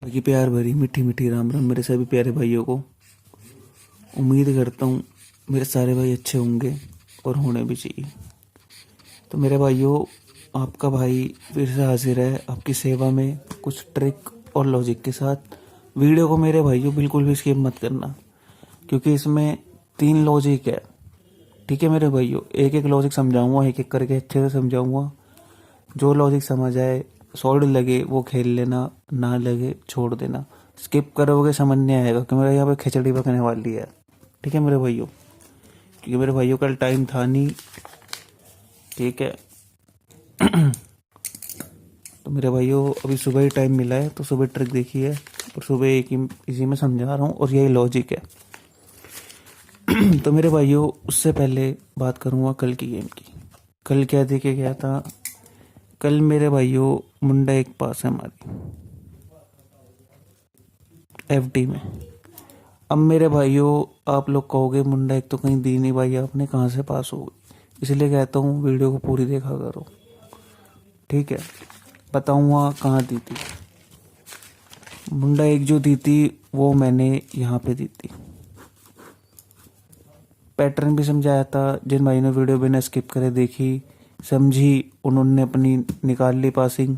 बाकी प्यार भरी मीठी मीठी राम राम मेरे सभी प्यारे भाइयों को। उम्मीद करता हूँ मेरे सारे भाई अच्छे होंगे और होने भी चाहिए। तो मेरे भाइयों, आपका भाई फिर से हाजिर है आपकी सेवा में कुछ ट्रिक और लॉजिक के साथ। वीडियो को मेरे भाइयों बिल्कुल भी स्किप मत करना, क्योंकि इसमें 3 लॉजिक है। ठीक है मेरे भाइयों, एक एक लॉजिक समझाऊंगा, एक एक करके अच्छे से समझाऊंगा। जो लॉजिक समझ आए, सॉलिड लगे वो खेल लेना, ना लगे छोड़ देना। स्किप करोगे समझ नहीं आएगा कि मेरे यहाँ पे खिचड़ी पकने वाली है। ठीक है मेरे भाइयों, क्योंकि मेरे भाइयों कल टाइम था नहीं। ठीक है तो मेरे भाइयों अभी सुबह ही टाइम मिला है, तो सुबह ट्रिक देखी है और सुबह एक ही इसी में समझा रहा हूँ और यही लॉजिक है। तो मेरे भाइयों, उससे पहले बात करूँगा कल की गेम की। कल क्या देखे गया था? कल मेरे भाइयों मुंडा एक पास है हमारी एफडी में। अब मेरे भाइयों, आप लोग कहोगे मुंडा एक तो कहीं दी नहीं भाई, आपने कहाँ से पास हो गई? इसलिए कहता हूँ वीडियो को पूरी देखा करो। ठीक है, बताऊँगा कहाँ दी थी। मुंडा एक जो दी थी वो मैंने यहाँ पे दी थी। पैटर्न भी समझाया था। जिन भाई ने वीडियो बिना स्किप करे देखी समझी, उन्होंने अपनी निकाल ली पासिंग।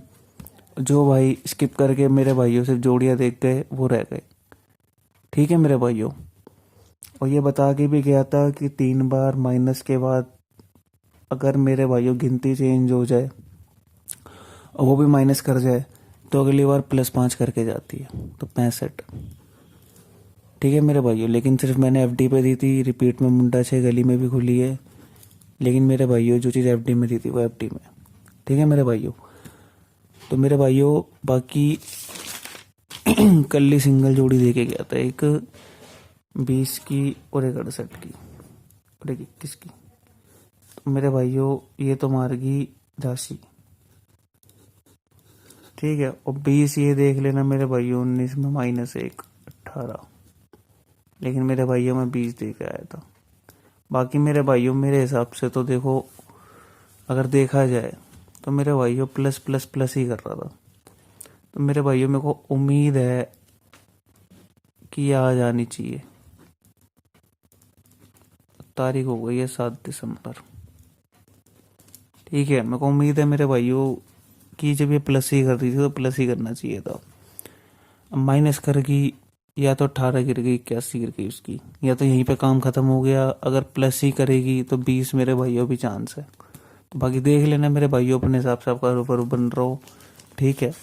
जो भाई स्किप करके मेरे भाइयों सिर्फ जोड़ियाँ देख गए वो रह गए। ठीक है मेरे भाइयों, और ये बता के भी गया था कि 3 बार माइनस के बाद अगर मेरे भाइयों गिनती चेंज हो जाए और वो भी माइनस कर जाए तो अगली बार +5 करके जाती है, तो 65। ठीक है मेरे भाइयों, लेकिन सिर्फ मैंने एफडी पे दी थी। रिपीट में मुंडा 6 गली में भी खुली है, लेकिन मेरे भाइयों जो चीज़ एफडी में दी थी वो एफडी में। ठीक है मेरे भाइयों, तो मेरे भाइयों बाकी कल्ली सिंगल जोड़ी दे के गया था, एक 20 की और एक 68 की और एक 21 की। तो मेरे भाइयों ये तो मार गई राशि। ठीक है, और 20 ये देख लेना मेरे भाइयों, 19 में -1 18। लेकिन मेरे भाइयों में 20 दे के आया था। बाकी मेरे भाइयों मेरे हिसाब से तो देखो, अगर देखा जाए तो मेरे भाइयों प्लस प्लस प्लस ही कर रहा था। तो मेरे भाइयों मेरे को उम्मीद है कि ये आ जानी चाहिए। तारीख हो गई है 7 दिसंबर। ठीक है, मेरे को उम्मीद है मेरे भाइयों कि जब ये प्लस ही कर रही थी तो प्लस ही करना चाहिए था। अब माइनस कर गई, या तो 18 गिर गई, 81 गिर गई उसकी, या तो यहीं पे काम खत्म हो गया। अगर प्लस ही करेगी तो 20 मेरे भाइयों भी चांस है। तो बाकी देख लेना मेरे भाइयों, अपने हिसाब से आपका ऊपर बन रहो। ठीक है,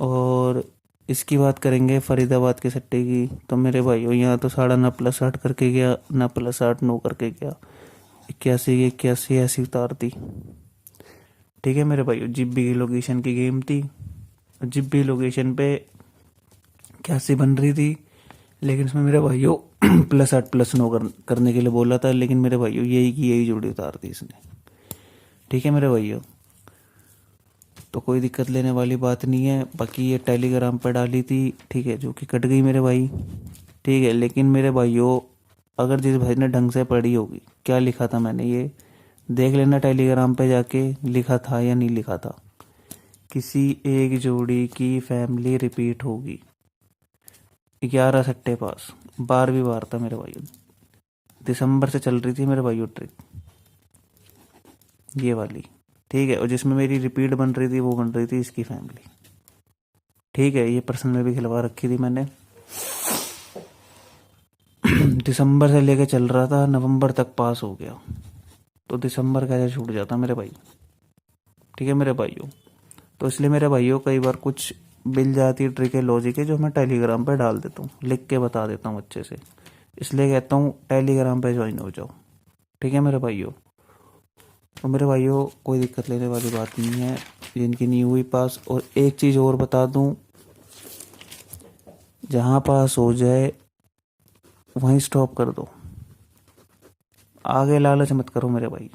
और इसकी बात करेंगे फरीदाबाद के सट्टे की। तो मेरे भाइयों यहाँ तो साढ़ा ना +8 करके गया, ना +8 9 करके गया। 81 की 81 ऐसी उतार दी। ठीक है मेरे भाइयों, जिब्बी की लोकेशन की गेम थी। जिब्बी लोकेशन पे 81 बन रही थी, लेकिन इसमें मेरे भाइयों +8 +9 करने के लिए बोला था, लेकिन मेरे भाइयों यही की यही जोड़ी उतार दी इसने। ठीक है मेरे भाइयों, तो कोई दिक्कत लेने वाली बात नहीं है। बाकी ये टेलीग्राम पर डाली थी, ठीक है, जो कि कट गई मेरे भाई। ठीक है, लेकिन मेरे भाइयों अगर जिस भाई ने ढंग से पढ़ी होगी, क्या लिखा था मैंने ये देख लेना टेलीग्राम पे जाके, लिखा था या नहीं लिखा था। किसी एक जोड़ी की फैमिली रिपीट होगी। 11 सट्टे पास, 12वीं बार था मेरे भाइयों। दिसंबर से चल रही थी मेरे भाइयों ट्रिक ये वाली। ठीक है, और जिसमें मेरी रिपीट बन रही थी वो बन रही थी इसकी फैमिली। ठीक है, ये पर्सन में भी खिलवा रखी थी मैंने। दिसंबर से लेके चल रहा था, नवंबर तक पास हो गया, तो दिसंबर कैसे छूट जाता मेरे भाई। ठीक है मेरे भाइयों, तो इसलिए मेरे भाइयों कई बार कुछ मिल जाती ट्रिक है, लॉजिक है, जो मैं टेलीग्राम पे डाल देता हूँ, लिख के बता देता हूँ अच्छे से। इसलिए कहता हूँ टेलीग्राम पे ज्वाइन हो जाओ। ठीक है मेरे भाइयों, तो मेरे भाइयों कोई दिक्कत लेने वाली बात नहीं है जिनकी नहीं हुई पास। और एक चीज़ और बता दूँ, जहाँ पास हो जाए वहीं स्टॉप कर दो, आगे लालच मत करो मेरे भाई।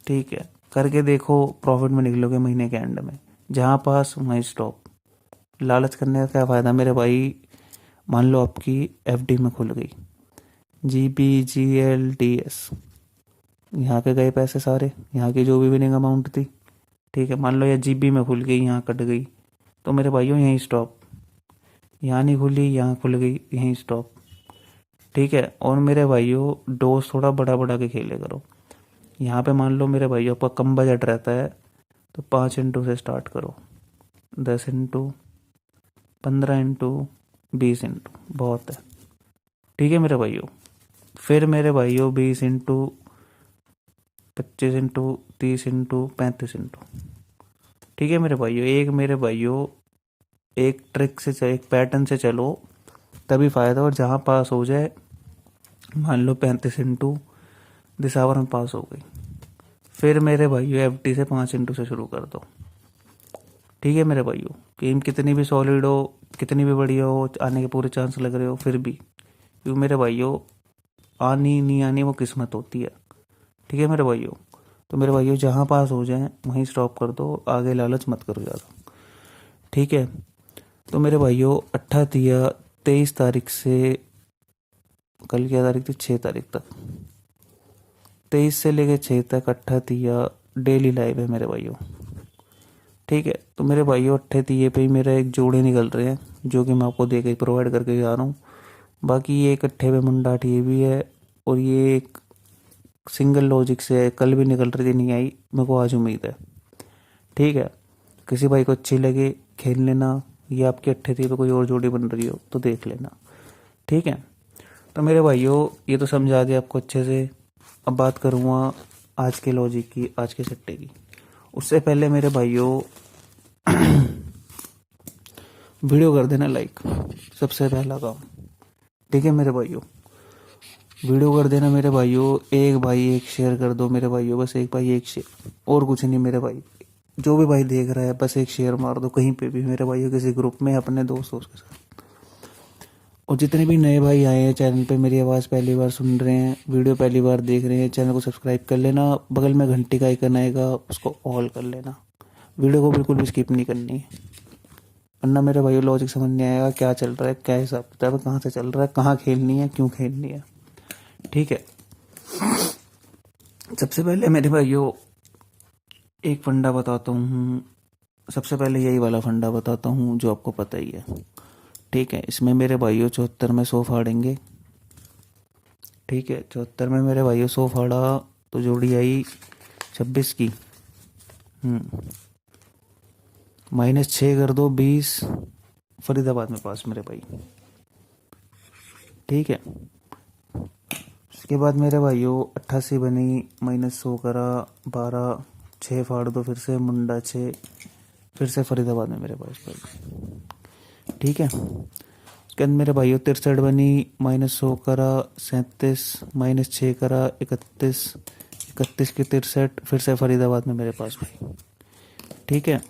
ठीक है, करके देखो, प्रॉफिट में निकलोगे महीने के एंड में। जहाँ पास वहीं स्टॉप, लालच करने का क्या फ़ायदा मेरे भाई। मान लो आपकी एफडी में खुल गई GBGLDS, यहाँ के गए पैसे सारे, यहाँ की जो भी विनिंग अमाउंट थी। ठीक है, मान लो या जीबी में खुल गई, यहाँ कट गई, तो मेरे भाइयों यहीं स्टॉप। यहाँ नहीं खुली, यहाँ खुल गई, यहीं स्टॉप। ठीक है। और मेरे भाइयों डोज थोड़ा बड़ा बड़ा के खेले करो। यहाँ पे मान लो मेरे भाइयों आपका कम बजट रहता है तो 5 इंटू से स्टार्ट करो, 10 इंटू, 15 इंटू, 20 इंटू, बहुत है। ठीक है मेरे भाइयों। फिर मेरे भाइयों 20 इंटू, 25 इंटू, 30 इंटू, 35 इंटू। ठीक है मेरे भाइयों। एक मेरे भाइयों एक ट्रिक से एक पैटर्न से चलो तभी फायदा। और जहाँ पास हो जाए, मान लो 35 इंटू दिसावर में पास हो गई, फिर मेरे भाइयों एफडी से 5 इंटू से शुरू कर दो। ठीक है मेरे भाइयों। गेम कितनी भी सॉलिड हो, कितनी भी बढ़िया हो, आने के पूरे चांस लग रहे हो, फिर भी क्योंकि मेरे भाइयों आनी नहीं आनी वो किस्मत होती है। ठीक है मेरे भाइयों। तो मेरे भाइयों जहाँ पास हो जाए वहीं स्टॉप कर दो, आगे लालच मत करो ज़्यादा। ठीक है। तो मेरे भाइयों 23 तारीख से, कल क्या तारीख थी, 6 तारीख तक, 23 से लेके 6 तक 28 डेली लाइव है मेरे भाइयों। ठीक है। तो मेरे भाइयों 28 पे ही मेरा एक जोड़े निकल रहे हैं जो कि मैं आपको दे के प्रोवाइड करके जा रहा हूँ। बाकी ये इकट्ठे पे मुंडाट ये भी है, और ये एक सिंगल लॉजिक से है, कल भी निकल रही थी, नहीं आई, मेरे को आज उम्मीद है। ठीक है। किसी भाई को अच्छी लगे खेल लेना, या आपके 28 पे कोई और जोड़ी बन रही हो तो देख लेना। ठीक है। तो मेरे भाइयों ये तो समझा दिया आपको अच्छे से। अब बात करूँगा आज के लॉजिक की, आज के सट्टे की। उससे पहले मेरे भाइयों वीडियो कर देना लाइक, सबसे पहला काम। ठीक है मेरे भाइयों। वीडियो कर देना मेरे भाइयों, एक भाई एक शेयर कर दो मेरे भाइयों, बस एक भाई एक शेयर, और कुछ नहीं मेरे भाई। जो भी भाई देख रहा है बस एक शेयर मार दो कहीं पे भी मेरे भाइयों, किसी ग्रुप में, अपने दोस्तों के साथ। और जितने भी नए भाई आए हैं चैनल पे, मेरी आवाज़ पहली बार सुन रहे हैं, वीडियो पहली बार देख रहे हैं, चैनल को सब्सक्राइब कर लेना, बगल में घंटी का आइकन आएगा उसको ऑल कर लेना। वीडियो को बिल्कुल भी स्किप नहीं करनी है, वरना मेरे भाइयों लॉजिक समझ नहीं आएगा क्या चल रहा है, क्या हिसाब किताब है, कहाँ से चल रहा है, कहाँ खेलनी है, क्यों खेलनी है। ठीक है। सबसे पहले मेरे भाइयों एक फंडा बताता हूँ। सबसे पहले यही वाला फंडा बताता हूँ जो आपको पता ही है। ठीक है। इसमें मेरे भाइयों 74 में 100 फाड़ेंगे। ठीक है। 74 में मेरे भाइयों 100 फाड़ा तो जोड़ी आई 26 की। -6 कर दो, 20, फरीदाबाद में पास मेरे भाई। ठीक है। उसके बाद मेरे भाइयों 88 बनी, -100 करा, 12, 6 फाड़ दो, फिर से मुंडा 6, फिर से फरीदाबाद में मेरे पास भाई। ठीक है। उसके अंदर मेरे भाइयों 63 बनी, -100 करा, 37, -6 करा, 31, 31 की 63, फिर से फरीदाबाद में मेरे पास भाई। ठीक है।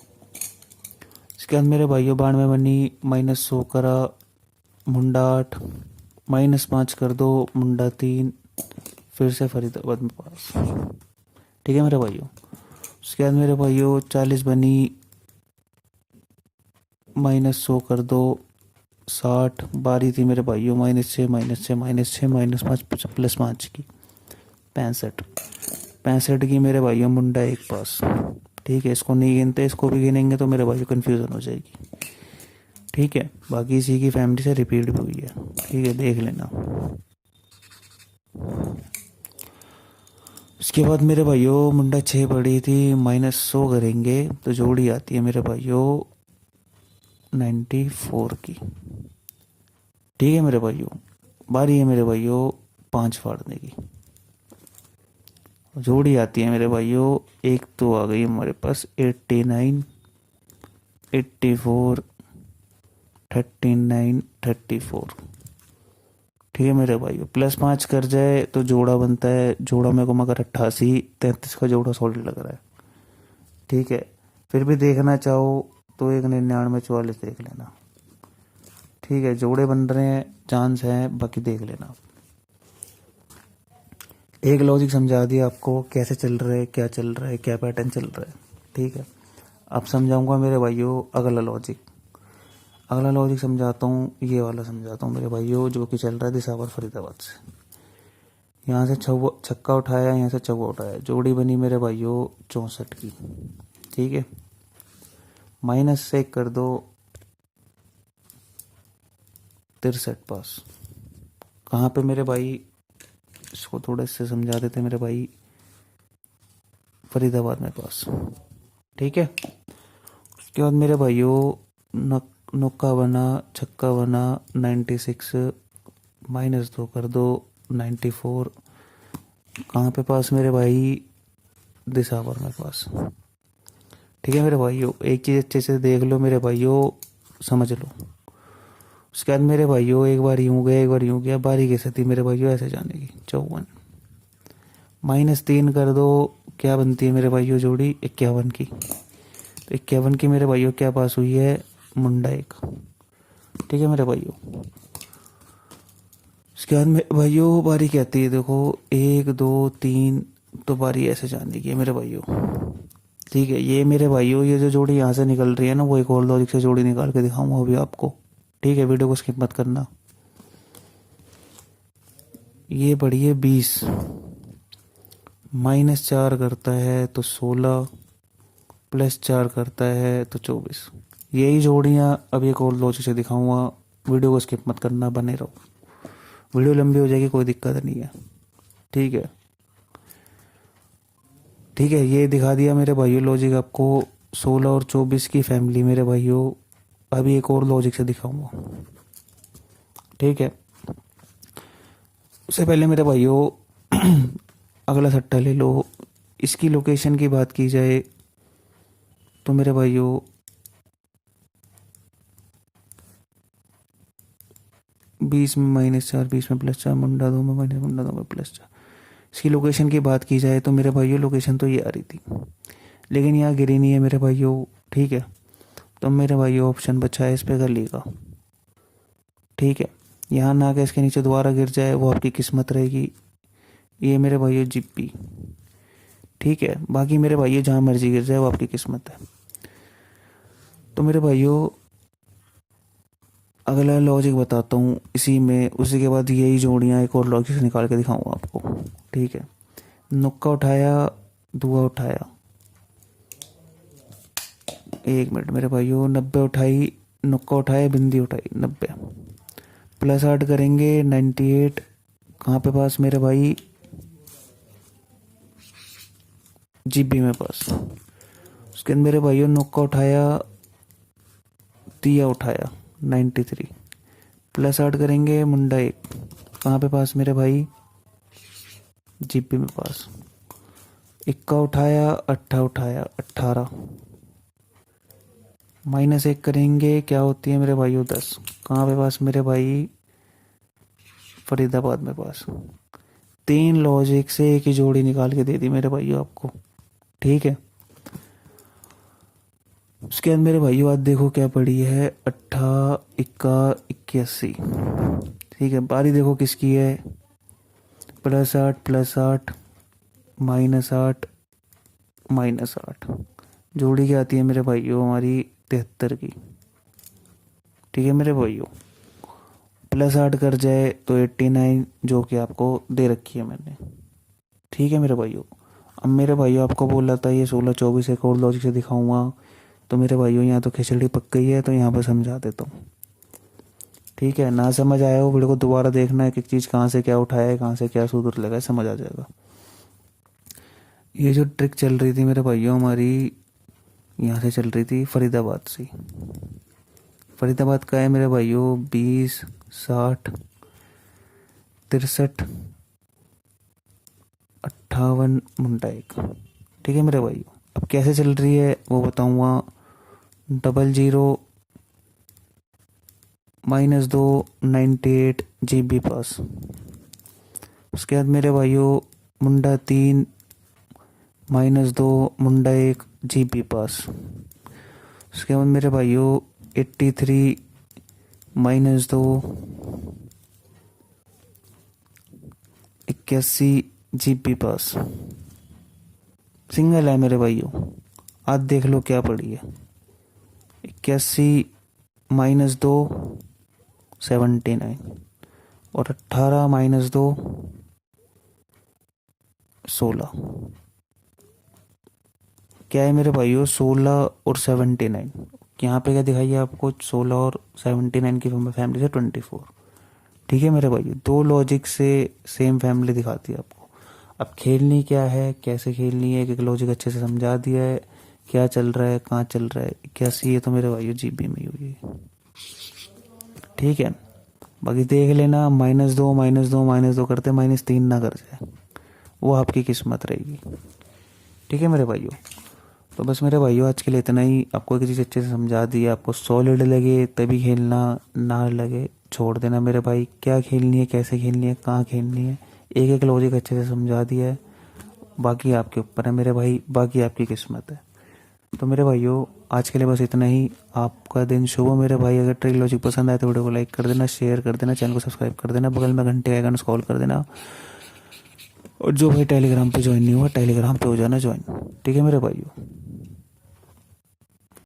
इसके अंदर मेरे भाइयों 92 बनी, -100 करा, मुंडा 8, -5 कर दो, मुंडा 3, फिर से फरीदाबाद में पास। ठीक है मेरे भाइयों। उसके बाद मेरे भाइयों 40 बनी, -100 कर दो, 60, बारी थी मेरे भाइयों -6, -6, -6, -5 +5 की 65, 65 की मेरे भाइयों मुंडा एक पास। ठीक है। इसको नहीं गिनते, इसको भी गिनेंगे तो मेरे भाइयों कन्फ्यूज़न हो जाएगी। ठीक है। बाकी इसी की फैमिली से रिपीट भी हुई है। ठीक है, देख लेना। उसके बाद मेरे भाइयों मुंडा 6 पड़ी थी, -100 करेंगे तो जोड़ी आती है मेरे भाइयों 94 की। ठीक है मेरे भाइयों। बारी है मेरे भाइयों 5 फाड़ने की, जोड़ी आती है मेरे भाइयों, एक तो आ गई हमारे पास 89, 84, 39, 34। ठीक है मेरे भाइयों। +5 कर जाए तो जोड़ा बनता है, जोड़ा मेरे को मगर 88, 33 का जोड़ा सॉलिड लग रहा है। ठीक है। फिर भी देखना चाहो तो एक 99, 44 देख लेना। ठीक है। जोड़े बन रहे हैं, चांस है, बाकी देख लेना। एक लॉजिक समझा दिया आपको कैसे चल रहा है, क्या चल रहा है, क्या पैटर्न चल रहा है। ठीक है। अब समझाऊंगा मेरे भाइयों अगला लॉजिक। अगला लॉजिक समझाता हूँ, ये वाला समझाता हूँ मेरे भाइयों, जो कि चल रहा है दिसावर फरीदाबाद से। यहाँ से छक्का उठाया, यहाँ से चौका उठाया, जोड़ी बनी मेरे भाइयों 64 की। ठीक है। -1 कर दो, 63 पास। कहाँ पे मेरे भाई, इसको थोड़ा इससे समझा देते मेरे भाई, फरीदाबाद में पास। ठीक है, उसके बाद मेरे भाइयों नुक्का बना, छक्का बना 96, -2 कर दो 94। कहाँ पे पास मेरे भाई, दिसावर में पास। ठीक है मेरे भाइयों, एक चीज़ अच्छे से देख लो मेरे भाइयों, समझ लो। उसके बाद मेरे भाइयों एक बार यूँ गया एक बार यूँ गया, बारी कैसे थी मेरे भाइयों ऐसे जानेगी। 54 -3 कर दो, क्या बनती है मेरे भाइयों जोड़ी 51 की। तो 51 की मेरे भाइयों क्या पास हुई है, मुंडा 1। ठीक है मेरे भाइयों, उसके बाद मेरे भाइयों बारी कहती है, देखो 1 2 3, तो बारी ऐसे जाने की है मेरे भाइयों। ठीक है, ये मेरे भाइयों ये जो जोड़ी यहाँ से निकल रही है ना, वो एक और लॉजिक से जोड़ी निकाल के दिखाऊंगा अभी आपको। ठीक है, वीडियो को स्किप मत करना। ये पड़ी है 20, -4 करता है तो 16, +4 करता है तो 24। यही जोड़ियाँ अब एक और लॉजिक से दिखाऊंगा, वीडियो को स्किप मत करना, बने रहो। वीडियो लंबी हो जाएगी, कोई दिक्कत नहीं है। ठीक है, ठीक है, ये दिखा दिया मेरे भाइयों लॉजिक आपको 16 और 24 की फैमिली मेरे भाइयों। अभी एक और लॉजिक से दिखाऊंगा। ठीक है, उससे पहले मेरे भाइयों अगला सट्टा ले लो। इसकी लोकेशन की बात की जाए तो मेरे भाइयों 20 में -4, 20 में +4, मुंडा 2 में माइनस, मुंडा 2 में +4। इसकी लोकेशन की बात की जाए तो मेरे भाइयों लोकेशन तो ये आ रही थी, लेकिन यहाँ गिरी नहीं है मेरे भाइयों। ठीक है, तो मेरे भाइयों ऑप्शन बचा है इस पे गली का। ठीक है, यहाँ ना के इसके नीचे दोबारा गिर जाए वो आपकी किस्मत रहेगी। ये मेरे भाइयों जिप्पी। ठीक है, बाकी मेरे भाइयों जहाँ मर्जी गिर जाए वो आपकी किस्मत है। तो मेरे भाइयों अगला लॉजिक बताता हूँ इसी में, उसी के बाद यही जोड़ियाँ एक और लॉजिक से निकाल के दिखाऊंगा आपको। ठीक है, नुक्का उठाया, दुआ उठाया, 1 मिनट मेरे भाइयों, 90 उठाई, नुक्का उठाया, बिंदी उठाई 90, +8 करेंगे 98। कहाँ पे पास मेरे भाई, जीबी में पास। उसके बाद मेरे भाइयों नुक्का उठाया, दिया उठाया 93, +8 करेंगे, मुंडा 1। कहाँ पे पास मेरे भाई, जीपी में पास। इक्का उठाया, अट्ठा उठाया 18, -1 करेंगे, क्या होती है मेरे भाइयों 10। कहाँ पे पास मेरे भाई, फरीदाबाद में पास। 3 लॉजिक से एक ही जोड़ी निकाल के दे दी मेरे भाइयों आपको। ठीक है, उसके बाद मेरे भाइयों आज देखो क्या पड़ी है, 8 इक्का 81। ठीक है, बारी देखो किसकी है, +8 +8, -8 -8। जोड़ी क्या आती है मेरे भाइयों हमारी 73 की। ठीक है मेरे भाइयों, +8 कर जाए तो 89, जो कि आपको दे रखी है मैंने। ठीक है मेरे भाइयों, अब मेरे भाइयों आपको बोला था ये 16 24 एक और लॉजिक से दिखाऊंगा, तो मेरे भाइयों यहाँ तो खिचड़ी पक गई है, तो यहाँ पर समझा देता हूँ। ठीक है, ना समझ आया हो वीडियो को दोबारा देखना है, एक चीज़ कहाँ से क्या उठाया है, कहाँ से क्या सूत्र लगा है, समझ आ जाएगा। ये जो ट्रिक चल रही थी मेरे भाइयों हमारी, यहाँ से चल रही थी फरीदाबाद से। फरीदाबाद का है मेरे भाइयों 20 60 63 58, मुंडा 1। ठीक है मेरे भाइयों, अब कैसे चल रही है वो बताऊँगा। 00 -2 98, जीबी पास। उसके बाद मेरे भाइयों मुंडा 3 -2 मुंडा 1, जीबी पास। उसके बाद मेरे भाइयों 83 -2 81, जीबी पास। सिंगल है मेरे भाइयों, आज देख लो क्या पड़ी है, 81 -2 79, और 18 -2 16। क्या है मेरे भाइयों, 16 और 79, कि यहाँ पे क्या दिखाई है आपको 16 और 79 की फैमिली से 24। ठीक है मेरे भाई, दो लॉजिक से सेम फैमिली दिखाती है आपको। अब खेलनी क्या है, कैसे खेलनी है, एक एक लॉजिक अच्छे से समझा दिया है, क्या चल रहा है, कहाँ चल रहा है, क्या सी है, तो मेरे भाई जीबी में ही हुई है। ठीक है, बाकी देख लेना, -2 करते -3 ना कर जाए, वो आपकी किस्मत रहेगी। ठीक है मेरे भाइयों, तो बस मेरे भाइयों आज के लिए इतना ही। आपको एक चीज़ अच्छे से समझा दी, आपको सॉलिड लगे तभी खेलना, ना लगे छोड़ देना मेरे भाई। क्या खेलनी है, कैसे खेलनी है, कहाँ खेलनी है, एक एक लॉजिक अच्छे से समझा दिया है। बाकी आपके ऊपर है मेरे भाई, बाकी आपकी किस्मत है। तो मेरे भाइयों आज के लिए बस इतना ही। आपका दिन शुभ हो मेरे भाई। अगर ट्रिक लॉजिक पसंद आए तो वीडियो को लाइक कर देना, शेयर कर देना, चैनल को सब्सक्राइब कर देना, बगल में घंटे का आइकन स्क्रॉल कर देना। और जो भाई टेलीग्राम पे ज्वाइन नहीं हुआ, टेलीग्राम पे हो जाना ज्वाइन। ठीक है मेरे भाइयों।